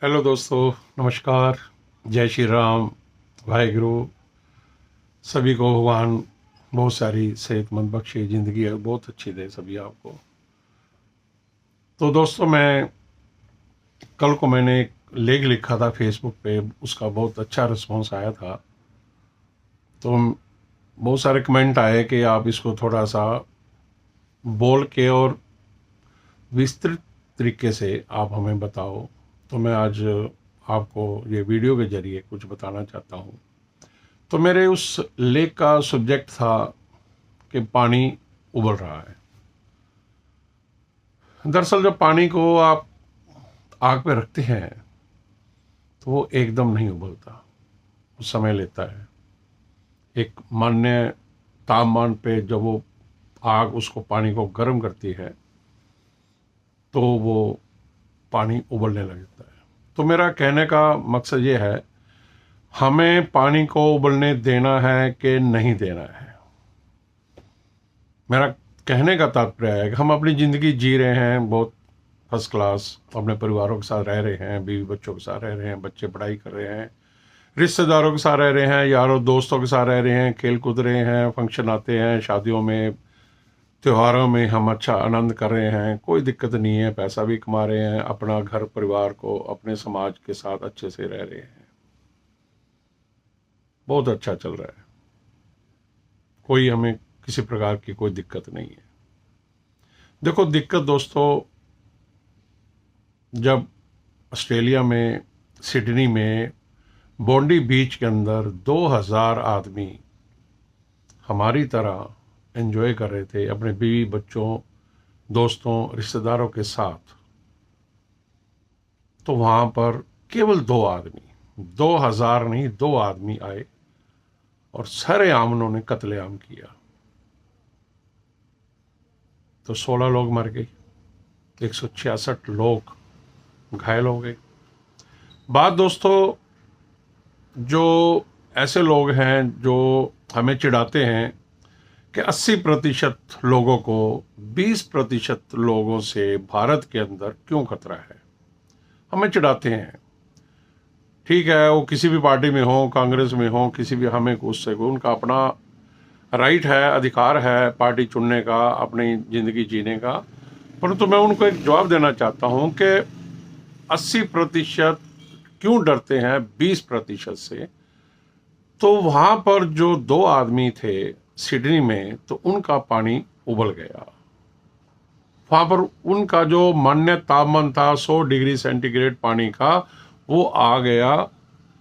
Hello दोस्तों, नमस्कार। जय श्री राम। वाहेगुरु। सभी को भगवान बहुत सारी सेहतमंद बख्शे, ज़िंदगी बहुत अच्छी दे सभी आपको। तो दोस्तों, कल को मैंने एक लेख लिखा था फेसबुक पे, उसका बहुत अच्छा रिस्पॉन्स आया था। तो बहुत सारे कमेंट आए कि आप इसको थोड़ा सा बोल के और विस्तृत तरीके से आप हमें बताओ। तो मैं आज आपको ये वीडियो के ज़रिए कुछ बताना चाहता हूँ। तो मेरे उस लेख का सब्जेक्ट था कि पानी उबल रहा है। दरअसल जब पानी को आप आग पे रखते हैं तो वो एकदम नहीं उबलता, वो समय लेता है। एक मान्य तापमान पे जब वो आग उसको पानी को गर्म करती है तो वो पानी उबलने लगता है। तो मेरा कहने का मकसद ये है, हमें पानी को उबलने देना है कि नहीं देना है। मेरा कहने का तात्पर्य है कि हम अपनी ज़िंदगी जी रहे हैं बहुत फर्स्ट क्लास, अपने परिवारों के साथ रह रहे हैं, बीवी बच्चों के साथ रह रहे हैं, बच्चे पढ़ाई कर रहे हैं, रिश्तेदारों के साथ रह रहे हैं, यारों दोस्तों के साथ रह रहे हैं, खेल कूद रहे हैं, फंक्शन आते हैं, शादियों में, त्योहारों में हम अच्छा आनंद कर रहे हैं, कोई दिक्कत नहीं है, पैसा भी कमा रहे हैं, अपना घर परिवार को अपने समाज के साथ अच्छे से रह रहे हैं, बहुत अच्छा चल रहा है, कोई हमें किसी प्रकार की कोई दिक्कत नहीं है। देखो दिक्कत दोस्तों, जब ऑस्ट्रेलिया में सिडनी में बॉन्डी बीच के अंदर 2000 आदमी हमारी तरह एंजॉय कर रहे थे अपने बीवी बच्चों दोस्तों रिश्तेदारों के साथ, तो वहां पर केवल 2 आदमी, 2000 नहीं 2 आदमी आए और सरेआम उन्होंने कत्लेआम किया। तो 16 लोग मर गए, 166 लोग घायल हो गए। बात दोस्तों, जो ऐसे लोग हैं जो हमें चिढ़ाते हैं कि 80% लोगों को 20% लोगों से भारत के अंदर क्यों खतरा है, हमें चिढ़ाते हैं। ठीक है, वो किसी भी पार्टी में हो, कांग्रेस में हो, किसी भी, हमें उससे उनका अपना राइट है, अधिकार है पार्टी चुनने का, अपनी ज़िंदगी जीने का। परंतु मैं उनको एक जवाब देना चाहता हूं कि 80% क्यों डरते हैं 20% से। तो वहां पर जो 2 आदमी थे सिडनी में, तो उनका पानी उबल गया। वहां पर उनका जो मान्य तापमान था 100 डिग्री सेंटीग्रेड पानी का, वो आ गया।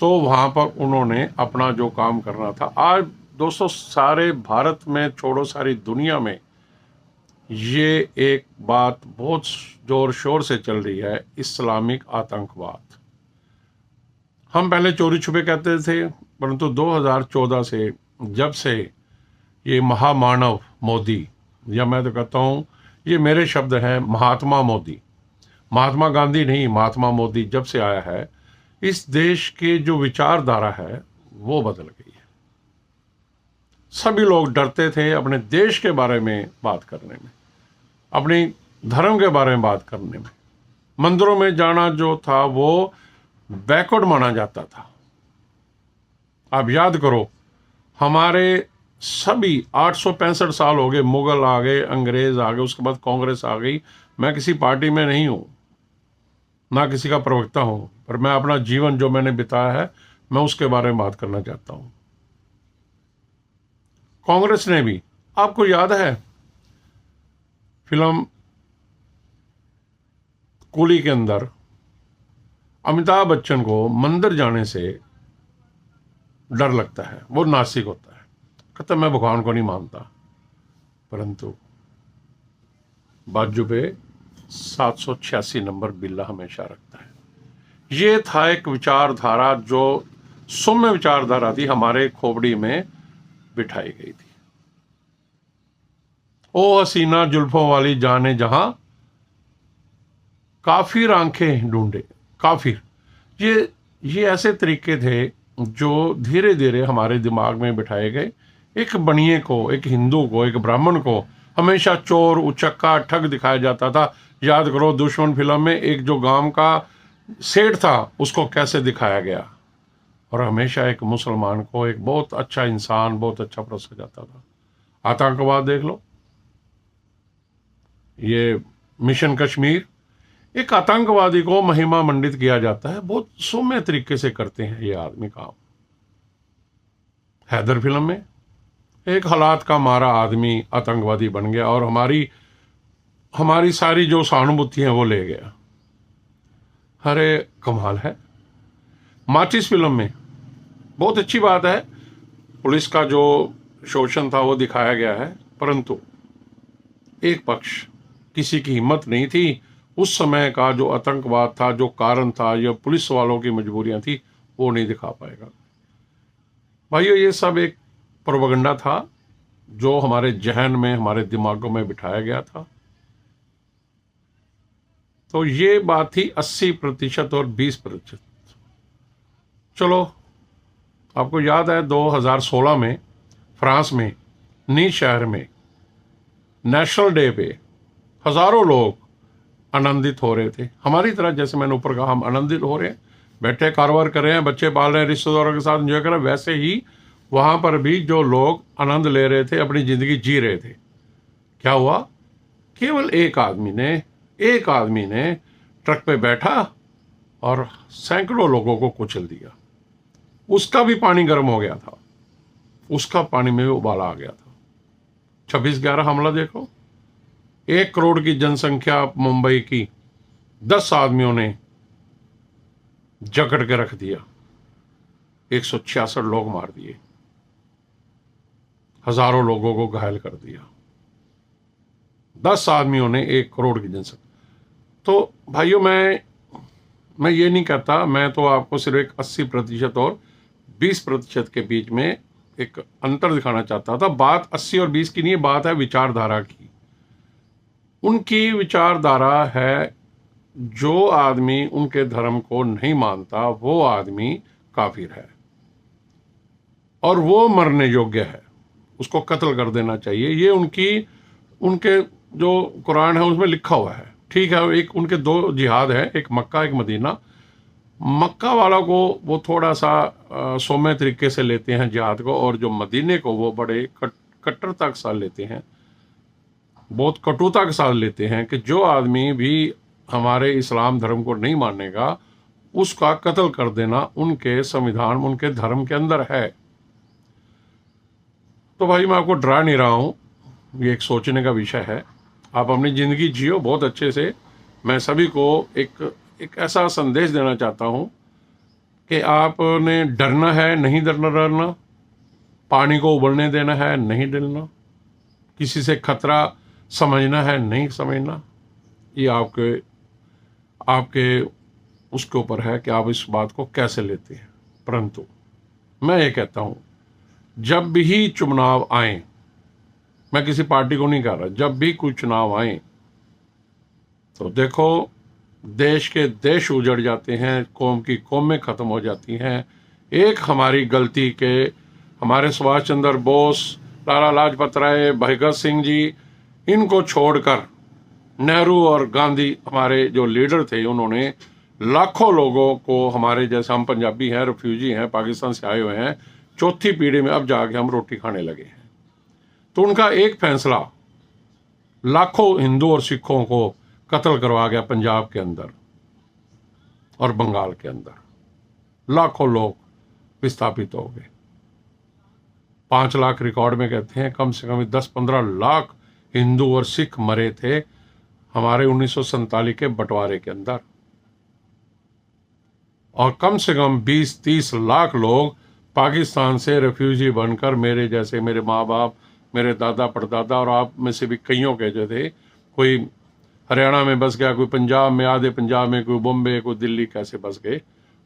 तो वहां पर उन्होंने अपना जो काम करना था, आज दोस्तों सारे भारत में छोड़ो सारी दुनिया में ये एक बात बहुत जोर शोर से चल रही है, इस्लामिक आतंकवाद। हम पहले चोरी छुपे कहते थे, परंतु 2014 से जब से ये महामानव मोदी, या मैं तो कहता हूँ ये मेरे शब्द हैं, महात्मा मोदी, महात्मा गांधी नहीं, महात्मा मोदी जब से आया है, इस देश के जो विचारधारा है वो बदल गई है। सभी लोग डरते थे अपने देश के बारे में बात करने में, अपनी धर्म के बारे में बात करने में। मंदिरों में जाना जो था वो बैकवर्ड माना जाता था। आप याद करो, हमारे सभी 865 साल हो गए, मुगल आ गए, अंग्रेज आ गए, उसके बाद कांग्रेस आ गई। मैं किसी पार्टी में नहीं हूं, ना किसी का प्रवक्ता हूं, पर मैं अपना जीवन जो मैंने बिताया है मैं उसके बारे में बात करना चाहता हूं। कांग्रेस ने भी, आपको याद है फिल्म कूली के अंदर अमिताभ बच्चन को मंदिर जाने से डर लगता है, वो नास्तिक होता है, कहता मैं भगवान को नहीं मानता, परंतु बाजू पे 786 नंबर बिल्ला हमेशा रखता है। ये था एक विचारधारा जो सौम्य विचारधारा थी, हमारे खोपड़ी में बिठाई गई थी। ओ हसीना जुल्फों वाली जाने जहां, काफिर आंखें ढूंढे, काफिर। ये ऐसे तरीके थे जो धीरे धीरे हमारे दिमाग में बिठाए गए। एक बनिए को, एक हिंदू को, एक ब्राह्मण को हमेशा चोर, उचक्का, ठग दिखाया जाता था। याद करो दुश्मन फिल्म में एक जो गांव का सेठ था उसको कैसे दिखाया गया, और हमेशा एक मुसलमान को एक बहुत अच्छा इंसान, बहुत अच्छा परसा जाता था। आतंकवाद देख लो, ये मिशन कश्मीर, एक आतंकवादी को महिमा मंडित किया जाता है, बहुत सौम्य तरीके से करते हैं ये आदमी काम। हैदर फिल्म में एक हालात का मारा आदमी आतंकवादी बन गया और हमारी हमारी सारी जो सहानुभूति है वो ले गया। अरे कमाल है। माचिस फिल्म में बहुत अच्छी बात है, पुलिस का जो शोषण था वो दिखाया गया है, परंतु एक पक्ष, किसी की हिम्मत नहीं थी उस समय का जो आतंकवाद था, जो कारण था, या पुलिस वालों की मजबूरियां थी, वो नहीं दिखा पाएगा। भाइयों, ये सब एक प्रोपेगेंडा था जो हमारे जहन में, हमारे दिमागों में बिठाया गया था। तो ये बात थी 80% और 20%। चलो, आपको याद है 2016 में फ्रांस में नीस शहर में नेशनल डे पे हजारों लोग आनंदित हो रहे थे, हमारी तरह। जैसे मैंने ऊपर कहा, हम आनंदित हो रहे हैं, बैठे कारोबार कर रहे हैं, बच्चे पाल रहे हैं, रिश्तेदारों के साथ एंजॉय कर रहे हैं, वैसे ही वहां पर भी जो लोग आनंद ले रहे थे, अपनी जिंदगी जी रहे थे। क्या हुआ? केवल एक आदमी ने ट्रक पे बैठा और सैकड़ों लोगों को कुचल दिया। उसका भी पानी गर्म हो गया था, उसका पानी में भी उबाला आ गया था। 26/11 हमला देखो, 1 करोड़ की जनसंख्या मुंबई की, 10 आदमियों ने जकड़ के रख दिया, 166 लोग मार दिए, हजारों लोगों को घायल कर दिया। 10 आदमियों ने 1 करोड़ की जनसंख्या। तो भाइयों, मैं ये नहीं कहता, मैं तो आपको सिर्फ एक 80% और 20% के बीच में एक अंतर दिखाना चाहता था। बात 80 और 20 की नहीं है, बात है विचारधारा की। उनकी विचारधारा है, जो आदमी उनके धर्म को नहीं मानता वो आदमी काफिर है और वो मरने योग्य है, उसको कत्ल कर देना चाहिए। ये उनके जो कुरान है उसमें लिखा हुआ है। ठीक है, एक उनके 2 जिहाद है, एक मक्का एक मदीना। मक्का वाला को वो थोड़ा सा सौम्य तरीके से लेते हैं जिहाद को, और जो मदीने को वो बड़े कट्टरता के साथ लेते हैं, बहुत कटुता के साथ लेते हैं कि जो आदमी भी हमारे इस्लाम धर्म को नहीं मानेगा उसका कत्ल कर देना उनके संविधान, उनके धर्म के अंदर है। तो भाई, मैं आपको डरा नहीं रहा हूं, ये एक सोचने का विषय है। आप अपनी जिंदगी जियो बहुत अच्छे से। मैं सभी को एक ऐसा संदेश देना चाहता हूं कि आपने डरना है, नहीं डरना, पानी को उबलने देना है, नहीं डरना, किसी से खतरा समझना है, नहीं समझना। ये आपके उसके ऊपर है कि आप इस बात को कैसे लेते हैं। परंतु मैं ये कहता हूं, जब भी चुनाव आए, मैं किसी पार्टी को नहीं कह रहा, जब भी कोई चुनाव आए तो देखो, देश के देश उजड़ जाते हैं, कौम की कौमें खत्म हो जाती हैं। एक हमारी गलती के हमारे सुभाष चंद्र बोस, लाला लाजपत राय, भगत सिंह जी, इनको छोड़कर नेहरू और गांधी, हमारे जो लीडर थे, उन्होंने लाखों लोगों को, हमारे जैसे हम पंजाबी हैं, रिफ्यूजी हैं, पाकिस्तान से आए हुए हैं, 4थी पीढ़ी में अब जाके हम रोटी खाने लगे हैं। तो उनका एक फैसला लाखों हिंदू और सिखों को कत्ल करवा गया। पंजाब के अंदर और बंगाल के अंदर लाखों लोग विस्थापित हो गए। 5 लाख रिकॉर्ड में कहते हैं, कम से कम 10-15 लाख हिंदू और सिख मरे थे हमारे 1947 के बंटवारे के अंदर, और कम से कम 20-30 लाख लोग पाकिस्तान से रेफ्यूजी बनकर, मेरे जैसे, मेरे माँ बाप, मेरे दादा परदादा, और आप में से भी कईयों के जो थे, कोई हरियाणा में बस गया, कोई पंजाब में, आधे पंजाब में, कोई बॉम्बे, कोई दिल्ली, कैसे बस गए।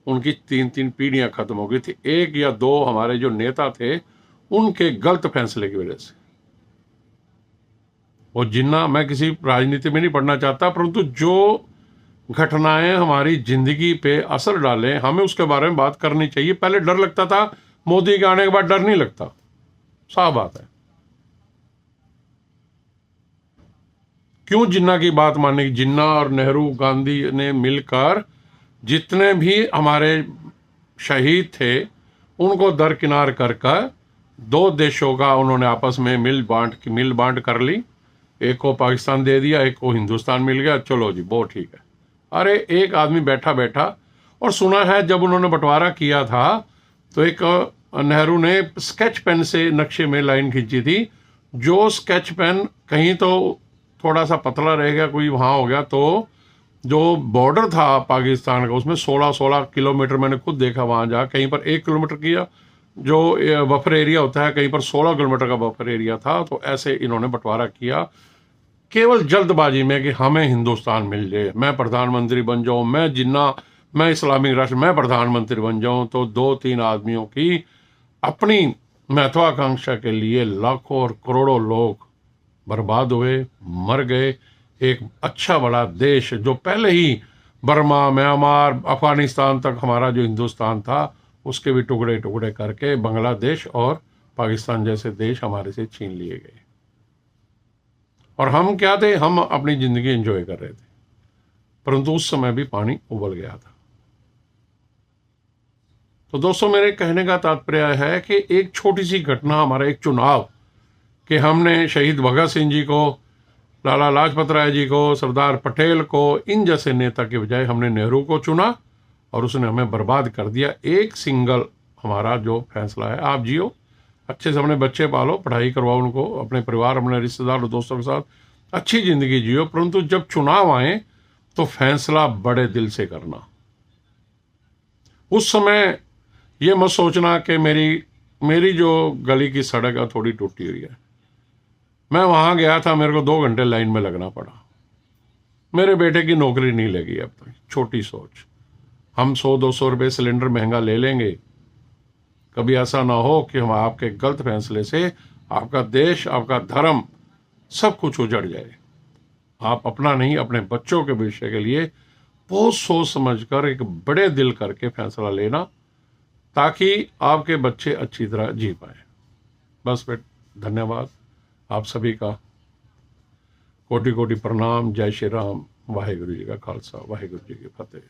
उनकी 3-3 पीढ़ियां खत्म हो गई थी, 1 या 2 हमारे जो नेता थे उनके गलत फैसले की वजह से। और जिन्ना, मैं किसी राजनीति में नहीं पढ़ना चाहता, परंतु जो घटनाएं हमारी जिंदगी पे असर डालें, हमें उसके बारे में बात करनी चाहिए। पहले डर लगता था, मोदी के आने के बाद डर नहीं लगता, साफ बात है। क्यों जिन्ना की बात मानने की? जिन्ना और नेहरू, गांधी ने मिलकर जितने भी हमारे शहीद थे उनको दरकिनार कर कर दो देशों का उन्होंने आपस में मिल बांट कर ली। एक को पाकिस्तान दे दिया, एक को हिंदुस्तान मिल गया, चलो जी वो ठीक है। अरे एक आदमी बैठा बैठा, और सुना है जब उन्होंने बंटवारा किया था तो एक नेहरू ने स्केच पेन से नक्शे में लाइन खींची थी। जो स्केच पेन कहीं तो थोड़ा सा पतला रह गया, कोई वहाँ हो गया, तो जो बॉर्डर था पाकिस्तान का उसमें 16-16 किलोमीटर, मैंने खुद देखा वहाँ जा, कहीं पर 1 किलोमीटर किया जो बफर एरिया होता है, कहीं पर 16 किलोमीटर का बफर एरिया था। तो ऐसे इन्होंने बंटवारा किया केवल जल्दबाजी में कि हमें हिंदुस्तान मिल जाए, मैं प्रधानमंत्री बन जाऊं, मैं जिन्ना, मैं इस्लामिक राष्ट्र, मैं प्रधानमंत्री बन जाऊं। तो 2-3 आदमियों की अपनी महत्वाकांक्षा के लिए लाखों और करोड़ों लोग बर्बाद हुए, मर गए। एक अच्छा बड़ा देश जो पहले ही बर्मा, म्यांमार, अफगानिस्तान तक हमारा जो हिंदुस्तान था उसके भी टुकड़े टुकड़े करके बांग्लादेश और पाकिस्तान जैसे देश हमारे से छीन लिए गए। और हम क्या थे, हम अपनी जिंदगी एंजॉय कर रहे थे, परंतु उस समय भी पानी उबल गया था। तो दोस्तों मेरे कहने का तात्पर्य है कि एक छोटी सी घटना, हमारा एक चुनाव, कि हमने शहीद भगत सिंह जी को, लाला लाजपत राय जी को, सरदार पटेल को, इन जैसे नेता के बजाय हमने नेहरू को चुना और उसने हमें बर्बाद कर दिया। एक सिंगल हमारा जो फैसला है, आप जियो अच्छे से, अपने बच्चे पालो, पढ़ाई करवाओ उनको, अपने परिवार, अपने रिश्तेदार और दोस्तों के साथ अच्छी जिंदगी जियो, परंतु जब चुनाव आए तो फैसला बड़े दिल से करना। उस समय ये मत सोचना कि मेरी जो गली की सड़क है थोड़ी टूटी हुई है, मैं वहां गया था, मेरे को 2 घंटे लाइन में लगना पड़ा, मेरे बेटे की नौकरी नहीं लगी अब तक। छोटी सोच, हम 100-200 रुपये सिलेंडर महंगा ले लेंगे, कभी ऐसा ना हो कि हम आपके गलत फैसले से आपका देश, आपका धर्म, सब कुछ उजड़ जाए। आप अपना नहीं, अपने बच्चों के भविष्य के लिए बहुत सोच समझकर एक बड़े दिल करके फैसला लेना, ताकि आपके बच्चे अच्छी तरह जी पाए। बस फिर धन्यवाद आप सभी का, कोटि कोटि प्रणाम। जय श्री राम। वाहेगुरु जी का खालसा, वाहेगुरु जी की फतेह।